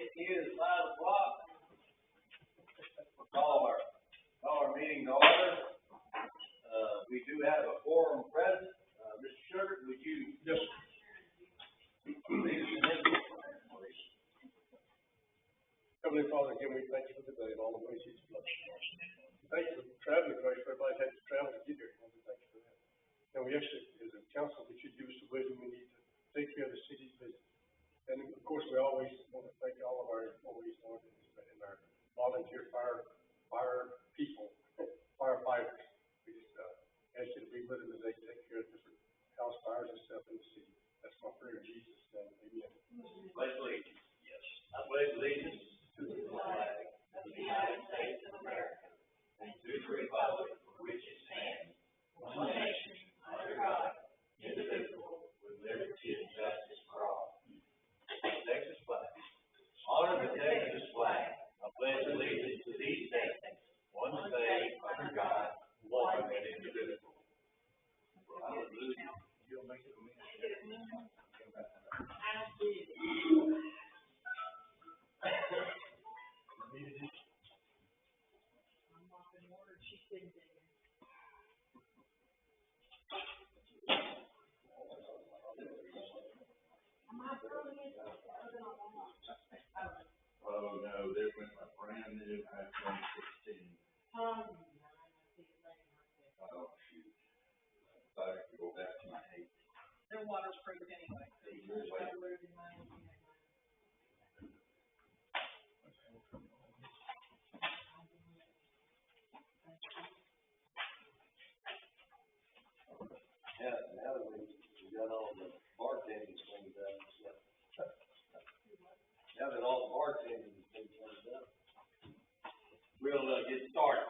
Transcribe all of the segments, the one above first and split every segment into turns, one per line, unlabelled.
It is 5:00. Call our meeting to order. We do have a quorum present. Mr. Sugar, would you?
Yes. Heavenly Father, again, we thank you for the day and all the ways you've blessed us. Thank you for traveling grace for everybody had to travel to get here. We thank you for that. And we actually, as a council, we should give us the wisdom we need to take care of the city's business. And of course, we always want to thank all of our employees, Lord, and our volunteer fire people, firefighters. We just ask you to be with them as they take care of different house fires and stuff in the city. That's my prayer in Jesus' name. Amen.
Pledge allegiance. Yes. I pledge allegiance to the flag of the United States of America and to the republic for which it stands, one nation, under God, indivisible, with liberty and justice for all. Texas flag. Honor the Texas flag. I pledge allegiance to these states, one state, under God, one and indivisible. Hallelujah. You'll make it a minute. Oh no, there went my brand new iPhone 16. Oh shoot. I thought I could go back to my 8.
They're waterproof anyway.
Yeah, now that we got all the bartending things done. Now that all the bartending things done, we'll get started.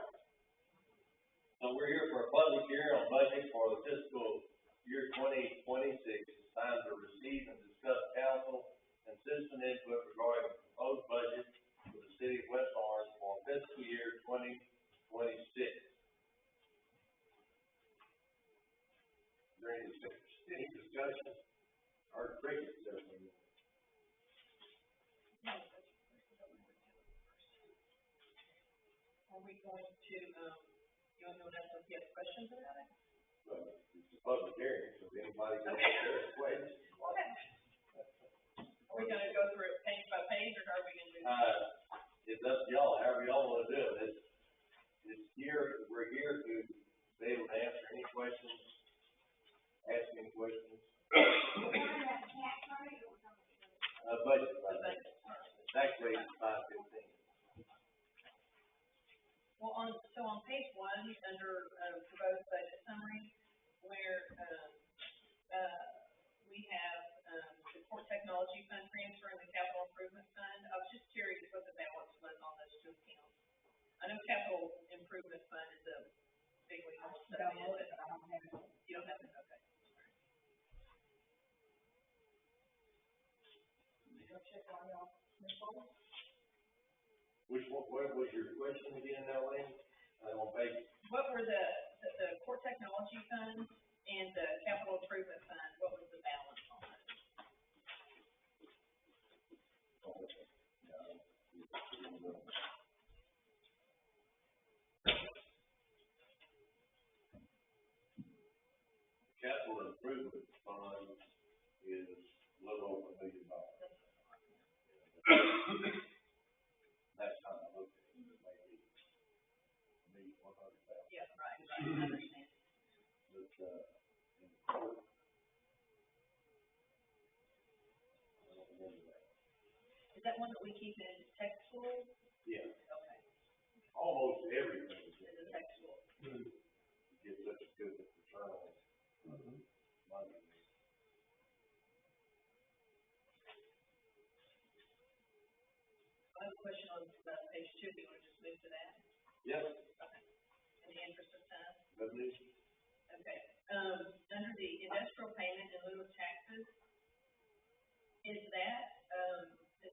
So we're here for a public hearing on budget for the fiscal year 2026. It's time to receive and discuss council and citizen input regarding the proposed budget for the city of West Orange for fiscal year 2026. Any discussion or crickets there?
Are we going to, you want to know if you have questions about it?
Well, it's a public hearing, so anybody can ask their questions.
Okay. Are we going to go through it page by page, or are we going to do?
It's up to y'all, however y'all want to do it. We're here to be able to answer any questions, ask any questions. Budget, tax rate is 5.15.
Well, on page 1, under proposed budget summary, where we have the court technology fund transfer and the capital improvement fund, I was just curious what the balance was on those two accounts. I know capital improvement fund is a big one. You don't have it? Okay.
What was your question again, Elaine? On page.
What were the court technology fund and the capital improvement fund? What was the balance on it?
Capital improvement fund is a little over $1 million. Last time I looked at it, it may be $100,000.
Yeah, right. I understand.
But, in the court, I don't remember that.
Is that one that we keep in textual?
Yeah.
Okay.
Almost everything is
Is it textual?
You get such a good return on money.
I have a question on page 2. Do you want to just move to that?
Yes.
Okay. In the interest of time.
Resolution.
Okay. Under the industrial payment in lieu of taxes, is that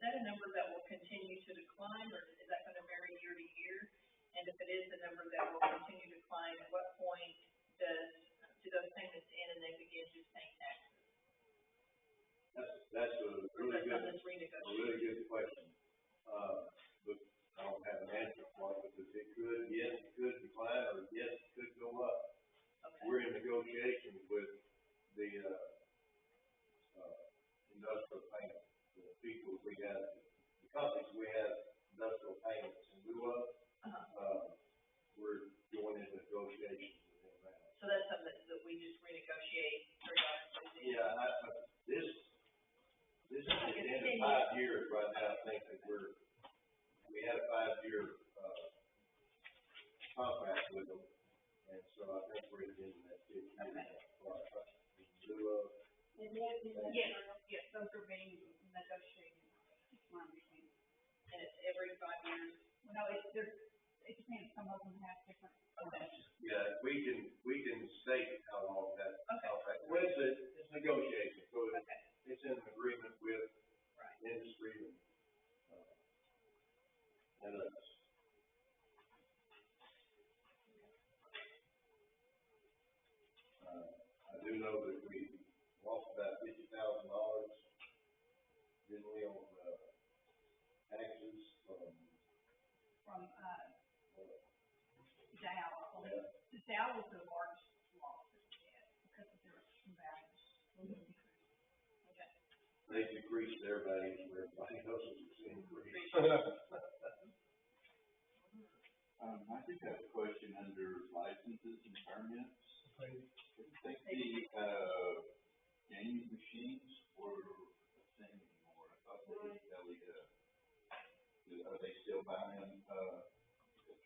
a number that will continue to decline, or is that going to vary year to year? And if it is a number that will continue to decline, at what point do those payments end and they begin just paying taxes?
That's a really good question.
continue.
5 years right now, I think that we had a 5-year, contract with them, and so I think we're at the end of that 5th year.
Okay.
Yes, yes, those are being negotiated, is my understanding.
And it's every 5 years.
No, it depends, some of them have different.
Okay.
Yeah, we can state how long that
Okay.
contract, well, it's negotiation, so
Okay.
it's in agreement with
Right.
industry and us. I do know that we lost about $50,000, didn't we, on, taxes from,
Dow, I believe. The Dow was the largest loss that we had because of their imbalance.
Okay.
they decreased their values where everybody else's is increased.
I just have a question under licenses and permits.
Okay.
I think the, gaming machines were the same anymore. I thought they were are they still buying,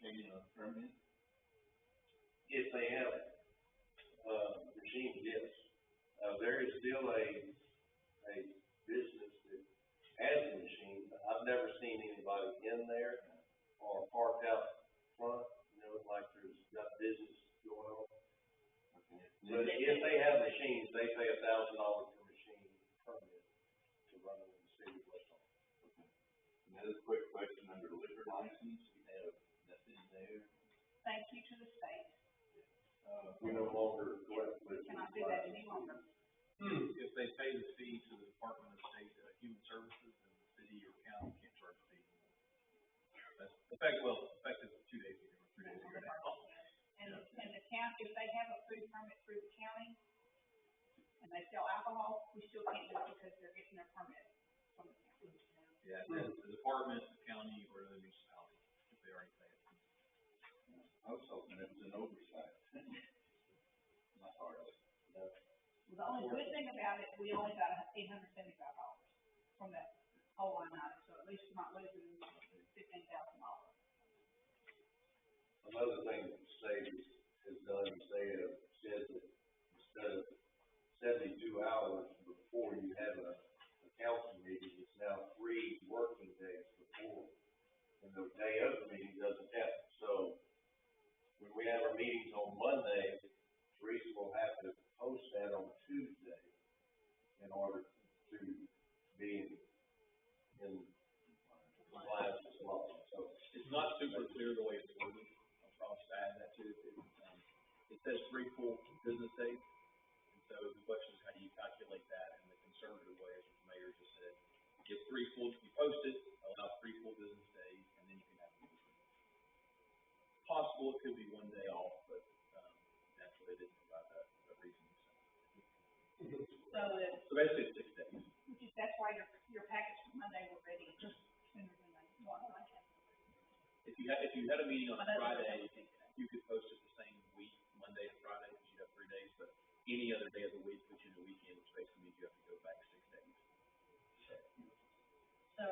paying a permit?
If they have, machines, yes. There is still a business that has a machine. I've never seen anybody in there or parked out front, like there's got business going on.
Okay.
But if they have machines, they pay $1,000 per machine permit to run in the city of West Palm.
Okay. Another quick question under liquor license, we have nothing there.
Thank you to the state.
We no longer collect liquor.
Cannot do that any longer.
If they pay the fee to the Department of State, Human Services, and the city or county can't charge a fee anymore. That's effective 2 days ago, or 3 days ago now.
And the county, if they have a food permit through the county, and they sell alcohol, we still can't do it because they're getting their permit from the county.
Yeah, the department, the county, or the municipality, if they already pay it.
I was hoping it was an oversight. Not hardly.
Well, the only good thing about it, we only got $875 from that whole line item, so at least we're not losing $15,000.
Another thing that the state has done is they have said that instead of 72 hours before you have a council meeting, it's now 3 working days before. And the day of the meeting doesn't count. So when we have our meetings on Monday, Teresa will have to post that on Tuesday in order to be in compliance with the law. So
It's not super clear the way it's worded. I'll probably add that too. It says 3 full business days. And so the question is, how do you calculate that? And the conservative way, as the mayor just said, get 3 full, you post it, allow 3 full business days, and then you can have a meeting. Possible it could be 1 day off, but, that's what they didn't provide that reason.
So if,
So basically it's 6 days.
Which is, that's why your package for Monday were ready sooner than they wanted.
If you had a meeting on a
Well, that's-
Friday, you could post it the same week, Monday to Friday, because you'd have 3 days, but any other day of the week, which is a weekend, which basically means you have to go back 6 days.
so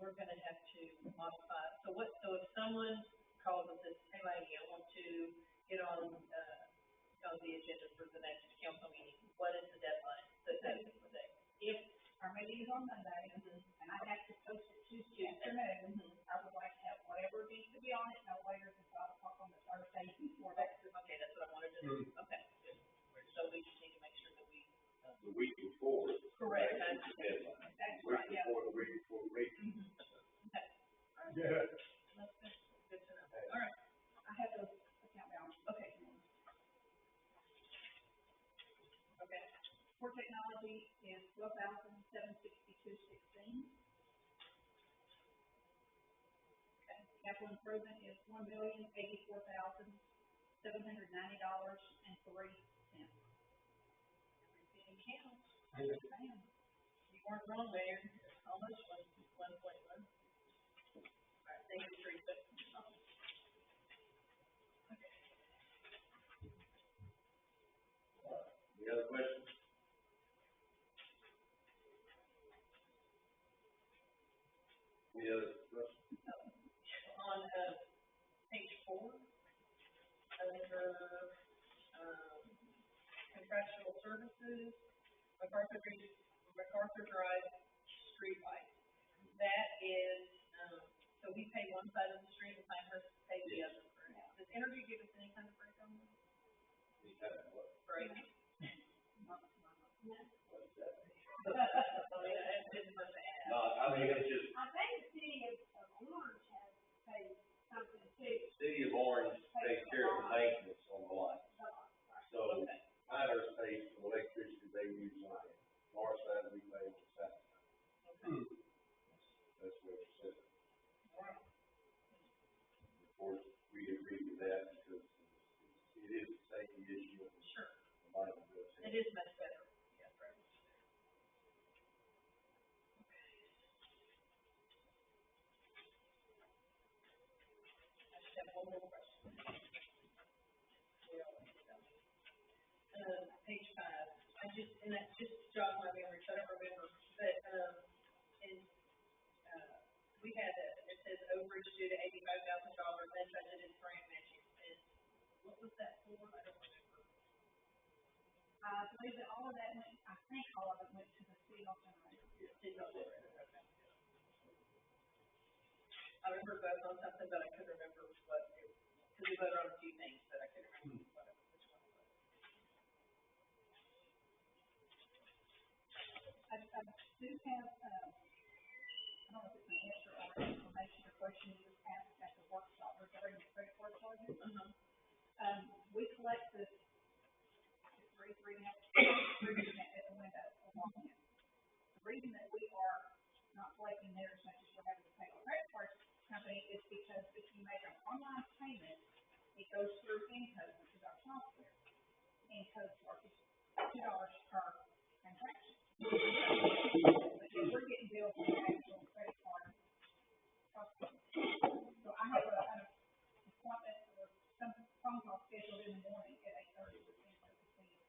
we're gonna have to modify, so if someone calls and says, hey, lady, I want to get on the agenda for the next council meeting, what is the deadline, the day?
If our meeting is on Monday, and I have to post it Tuesday afternoon, I would like to have whatever needs to be on it, no later than 5 o'clock on the Thursday before that.
Okay, that's what I wanted to, okay, good. So we just need to make sure that we.
the week before.
Correct.
That's the deadline.
That's
Week
right, yeah.
before, the week before, the week.
Okay,
Yeah.
that's good to know, all right,
I have those account balance.
okay. Okay,
Core technology is $12,762.16.
okay,
Capital improvement is $1,084,790.03.
everything counts.
Yeah.
Bam.
You weren't wrong, Mayor, how much was 1.1? All right, thank you, Teresa.
Any other questions?
Any other questions?
On, page 4, under, contractual services, MacArthur Drive streetlight. That is, so we pay one side of the street and Pinehurst pay the other, correct? Does Energy give us any kind of break on that?
Any kind of what?
Break?
What is that?
That's just for the ad.
No, I mean, it's just,
I think the city of Orange has paid something too.
City of Orange takes care of the maintenance on the line. So,
Okay.
Pinehurst pays for the electricity they use on it. North side, we pay on the south side. That's what it said. Of course, we agree with that because it is a safety issue.
Sure.
The line does have.
It is much better. Yeah, right. I just have one more question. Page 5, and that just jogged my memory, so I don't remember, but, we had it says overage due to $85,000, then budgeted grant matching expense. What was that for? I don't remember.
I believe that all of that went, I think all of it went to the city of generator.
Did not remember, okay. I remember voting on something, but I couldn't remember what, because we voted on a few things, but I couldn't remember which one it was.
I do have, I don't know if it's an answer or information or question you just asked at the workshop regarding the credit card charges. We collect this three and a half at the window for walking in. The reason that we are not collecting there as much as we're having to pay our credit card company is because if you make an online payment, it goes through Encode, which is our software. Encode charges $2 per transaction. But if we're getting billed for the actual credit card customer. So I have an appointment or some phone call scheduled in the morning at 8:30 with Encode to see if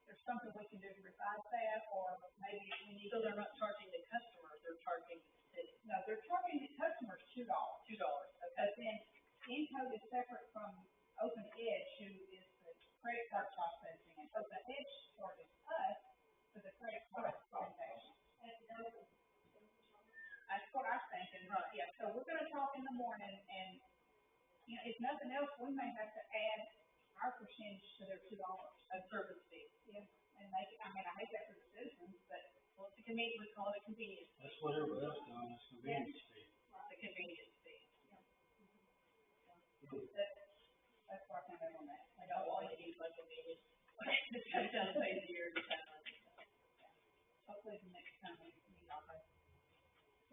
there's something we can do to revise that, or maybe if we need.
So they're not charging the customer, they're charging the city.
No, they're charging the customers $2.
$2, okay.
But then Encode is separate from Open Edge, who is the credit card processing, and Open Edge charges us for the credit card transaction. That's what I'm thinking,
Right.
yeah, so we're gonna talk in the morning, and, you know, if nothing else, we may have to add our percentage to their $2.
A service fee.
Yeah, and make it, I mean, I hate that for the citizens, but.
Well, it's a convenience, we call it a convenience,
That's what everybody else does, it's convenience fee.
a convenience fee.
That's why I kind of on that.
I don't want to use my convenience. This comes down to pay the year to time.
Hopefully the next time we meet, I'll have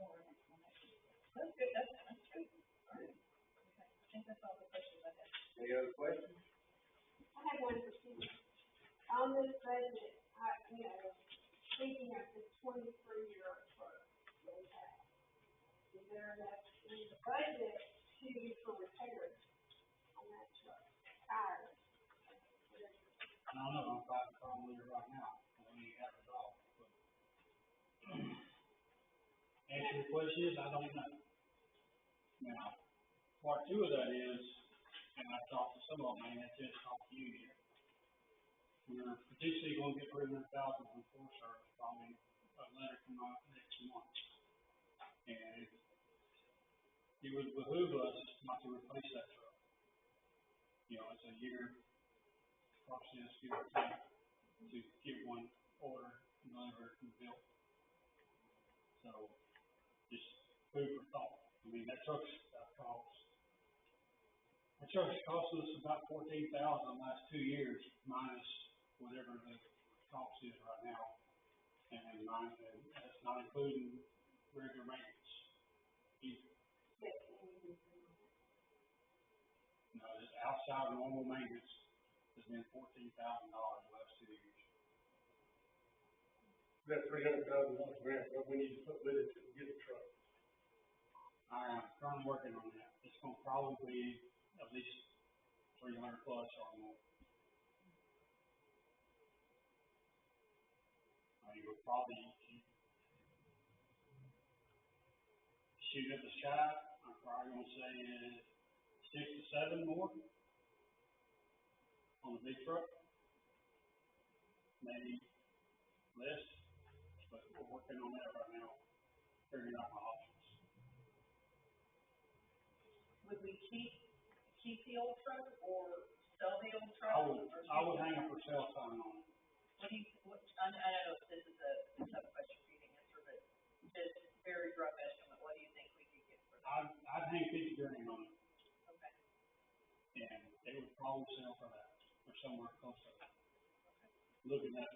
more information.
That's good, that's good. All right. Okay. I think that's all the questions I have.
Any other questions?
I have one for Steve. On this budget, speaking of the 23-year truck that we have, is there enough in the budget for repairs on that truck, tires?
I don't know, I'm fighting a problem with it right now, I don't even have it all, but. Answer your question is, I don't know. Now, part two of that is, and I talked to some of them, and I just talked to you here. We're potentially gonna get $300,000 from Forest probably a letter come out next month. And it would behoove us not to replace that truck. You know, it's a year process, give or take, to get one ordered, delivered, and built. So, just food for thought. I mean, that truck's cost us about $14,000 the last 2 years, minus whatever the cost is right now. And that's not including regular maintenance either. No, just outside of normal maintenance has been $14,000 the last 2 years.
That $300,000 grant, what we need to put with it to get a truck.
I am currently working on that. It's gonna probably be at least 300 plus or more. You will probably shoot at the sky, I'm probably gonna say 6 to 7 more on the big truck. Maybe less, but we're working on that right now, figuring out my options.
Would we keep the old truck or sell the old truck?
I would hang a for sale sign on it.
I know this is a tough question for you to answer, but just very rough estimate, what do you think we could get for that?
I'd hang $50,000 on it,
Okay.
and it would probably sell for that, or somewhere close to that. Looking at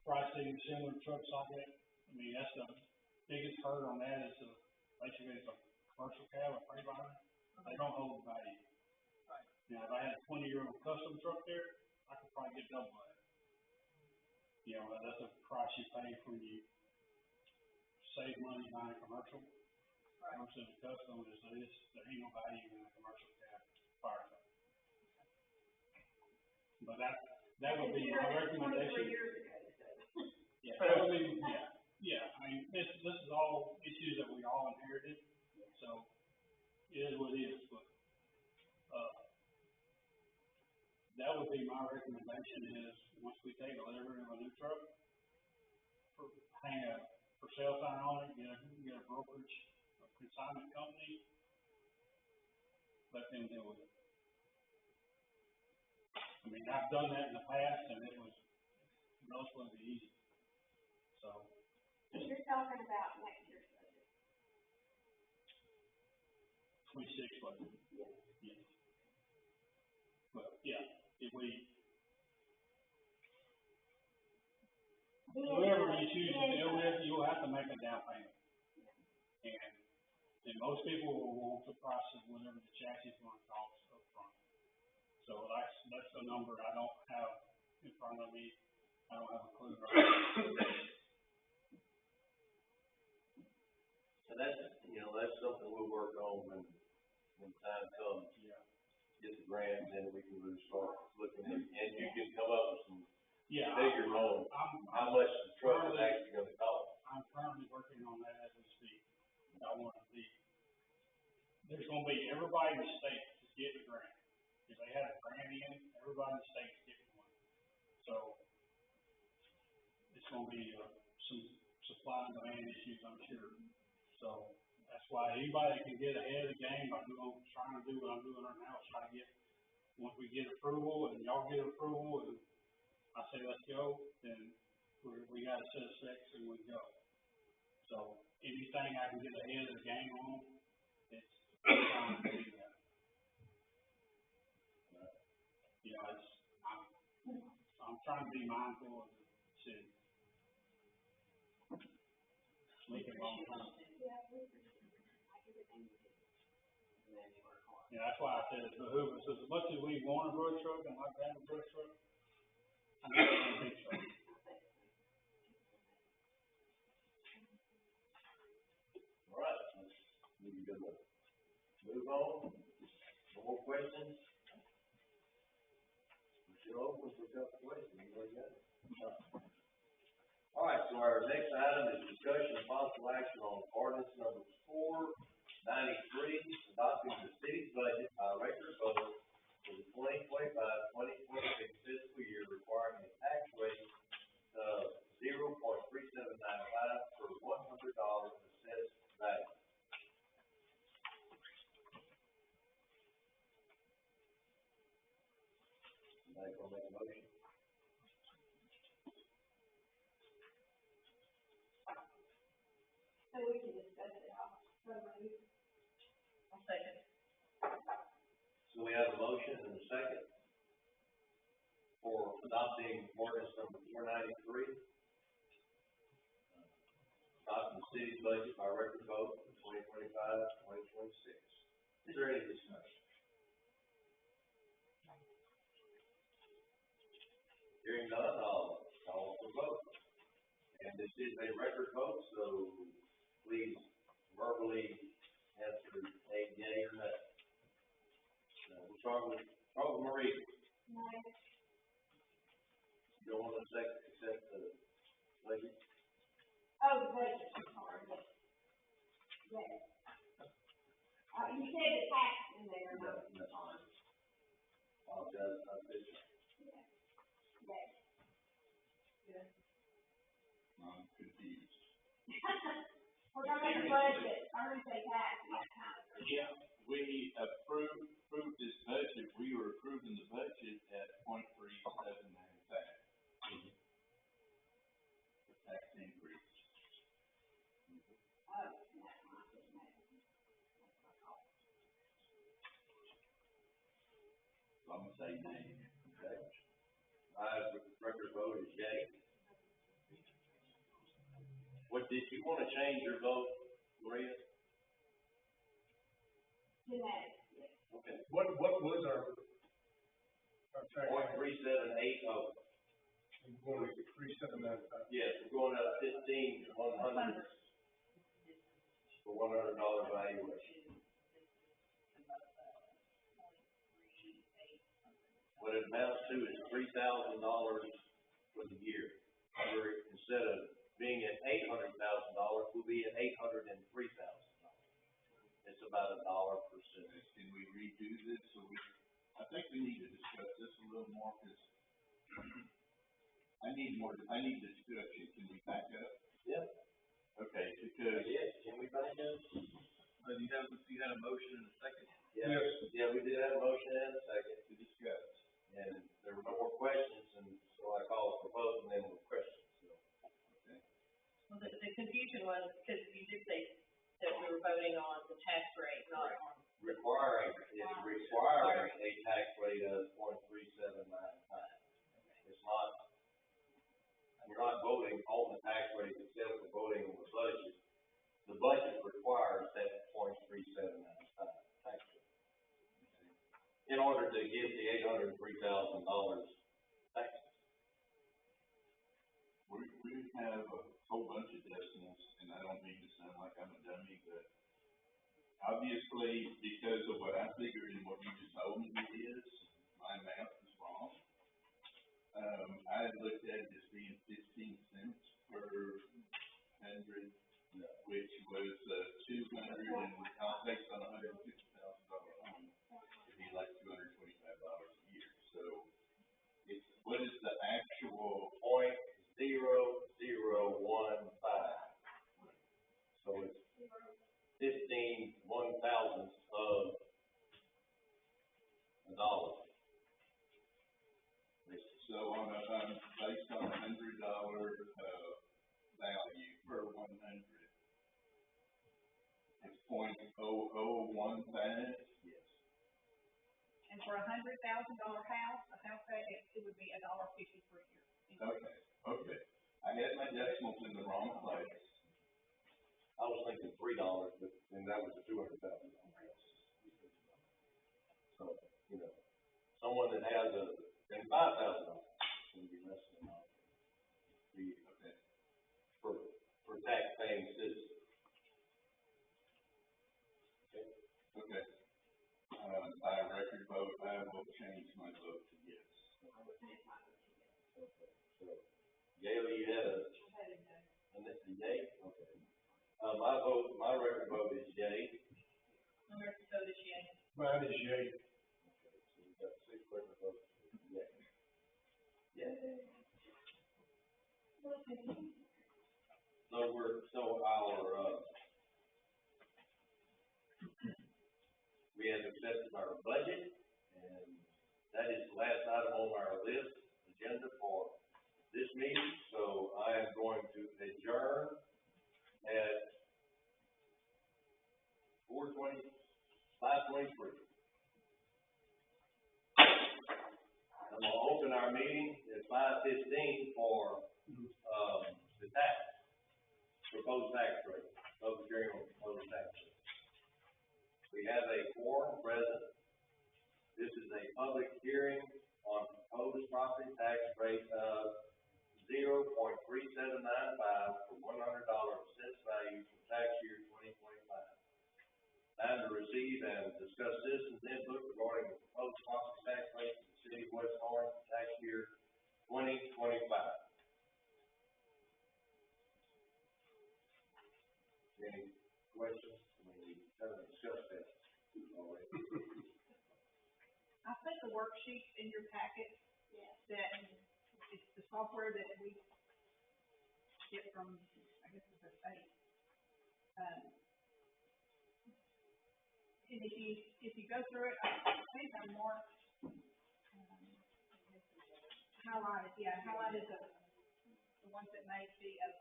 pricing similar trucks like that, I mean, that's the biggest hurt on that is basically it's a commercial cab, a freight liner. They don't hold value.
Right.
Now, if I had a 20-year-old custom truck there, I could probably get double that. You know, that's a price you pay when you save money buying a commercial.
Right.
Versus a custom there ain't no value in a commercial cab fire truck. But that would be my recommendation.
23 years ago, so.
Yeah, that would be, yeah, I mean, this is all issues that we all inherited, so it is what it is, but, that would be my recommendation is, once we take delivery of a new truck, hang a for sale sign on it, get a brokerage, a consignment company, let them deal with it. I mean, I've done that in the past, and it was relatively easy, so.
You're talking about next year's budget.
26 budget.
Yes.
Yes. But, yeah, if whoever you choose to deal with, you'll have to make a down payment. And most people will want the price of whatever the chassis is going to cost up front. So that's the number I don't have in front of me. I don't have a clue right now.
So that's something we'll work on when time comes.
Yeah.
Get the grant, then we can really start looking at, and you can come up with some
Yeah.
figures on how much the truck is actually gonna cost.
I'm currently working on that as we speak. I want to be, there's going to be everybody in the state is getting a grant. If they had a grant in, everybody in the state is getting one. So it's going to be some supply and demand issues, I'm sure. So that's why anybody can get ahead of the game by trying to do what I'm doing right now, is try to get, once we get approval and y'all get approval and I say let's go, then we got a set of specs and we go. So anything I can get ahead of the game on, it's trying to do that. You know, I'm trying to be mindful of the city. Make it long term. Yeah, that's why I said it's behoove us, as much as we want a brush truck and like to have a brush truck, I know it's a big truck.
All right, we can move on. No more questions? We should open for a couple questions. Anybody got it? All right, so our next item is discussion of possible action on ordinance number 493, adopting the city's budget by record vote for the 2025-2026 fiscal year, requiring a tax rate of 0.3795 per $100 assessed value. Somebody gonna make a motion?
So we can discuss it all.
I'll second.
So we have a motion and a second for adopting ordinance number 493, adopting the city's budget by record vote for 2025-2026. Is there any discussion? Hearing none, I'll call for vote. And this is a record vote, so please verbally answer a yea or nay. We'll start with Marie.
No.
You don't want to accept the budget?
Oh, the budget, I'm sorry, yes. Yes, you said the tax in there, no.
That's fine. Apologize, I did.
Yes.
I'm confused.
We're gonna make a budget, I'm gonna say tax, next time.
Yeah, we approved this budget, we were approving the budget at 0.379 for tax increase.
Oh,
So I'm gonna say nay.
Okay. My record vote is yay. What, did you wanna change your vote, Maria?
genetic, yes.
Okay.
What was our tax?
0.3780.
Going to 3795.
Yes, we're going up 15 to 100 for $100 valuation. What it amounts to is $3,000 for the year. Instead of being at $800,000, we'll be at $803,000. It's about $1 per cent.
Can we redo this, I think we need to discuss this a little more, because I need discussion, can we back up?
Yep.
Okay, because.
Yes, can we back up?
You had a motion and a second?
Yes.
Yeah, we did have a motion and a second
To discuss.
and there were no more questions, and so I called for vote, and then there were questions, so.
Okay.
Well, the confusion was, because you did say that we were voting on the tax rate, not on.
Requiring a tax rate of 0.3795. It's not, we're not voting on the tax rate itself, we're voting on the budget. The budget requires that 0.3795 tax rate. In order to get the $803,000 tax.
We have a whole bunch of decimals, and I don't mean to sound like I'm a dummy, but obviously, because of what I figured and what you just told me it is, my math is wrong. I had looked at it as being 15 cents per hundred, which was, 200, and based on $150,000 home, it'd be like $225 a year. So, what is the actual?
0.0015. So it's 15 1/1000ths of a dollar.
So on based on $100, value per 100, it's 0.0015.
Yes.
And for $100,000 house, it would be $1.50 per year.
Okay. I had my decimals in the wrong place.
I was thinking $3, but then that was a $200,000. So, someone that has $5,000 can be less than that.
Okay.
For tax paying citizens.
Okay. By record vote, I will change my vote to yes.
So, Gail, you had and it's a yay? Okay. My record vote is yay.
My record vote is yay.
Mine is yay.
Okay, so we've got 6 record votes for yay. Yay. We have accepted our budget, and that is the last item on our agenda for this meeting, so I am going to adjourn at 5:23. I'm gonna open our meeting at 5:15 for, the proposed tax rate, public hearing on proposed tax rate. We have a quorum present. This is a public hearing on proposed property tax rate of 0.3795 for $100 assessed value for tax year 2025. Time to receive and discuss citizens' input regarding the proposed property tax rate for the city of West Orange for tax year 2025. Any questions? We kind of discussed that.
I sent the worksheet in your packet that it's the software that we get from, I guess it's the state. And if you go through it, I think I marked, highlighted the ones that may be of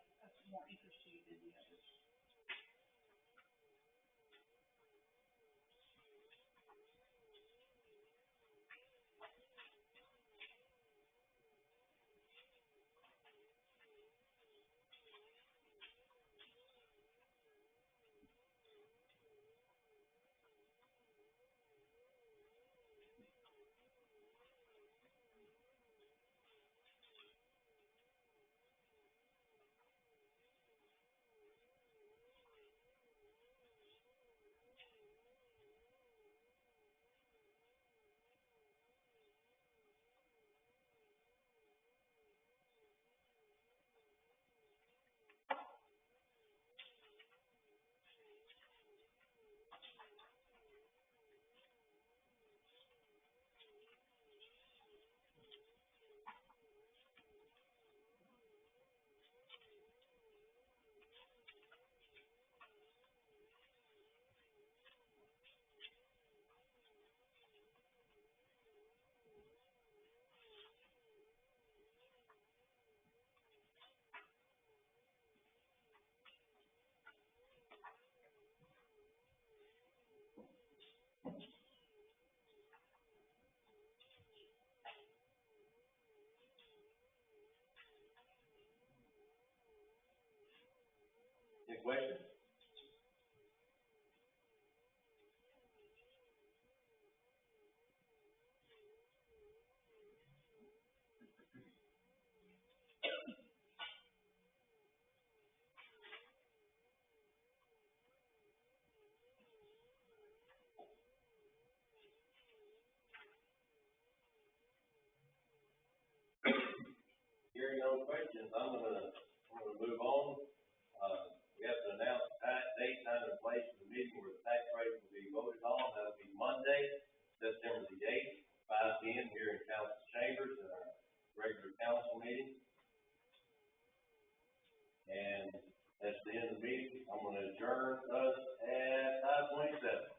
more interest to you than the others.
Any questions? Hearing no questions, I'm gonna move on. We have to announce date, time, and place for the meeting where the tax rate will be voted on. That'll be Monday, September the eighth, 5 p.m. here in council chambers in our regular council meeting. And that's the end of the meeting. I'm gonna adjourn us at 5:27.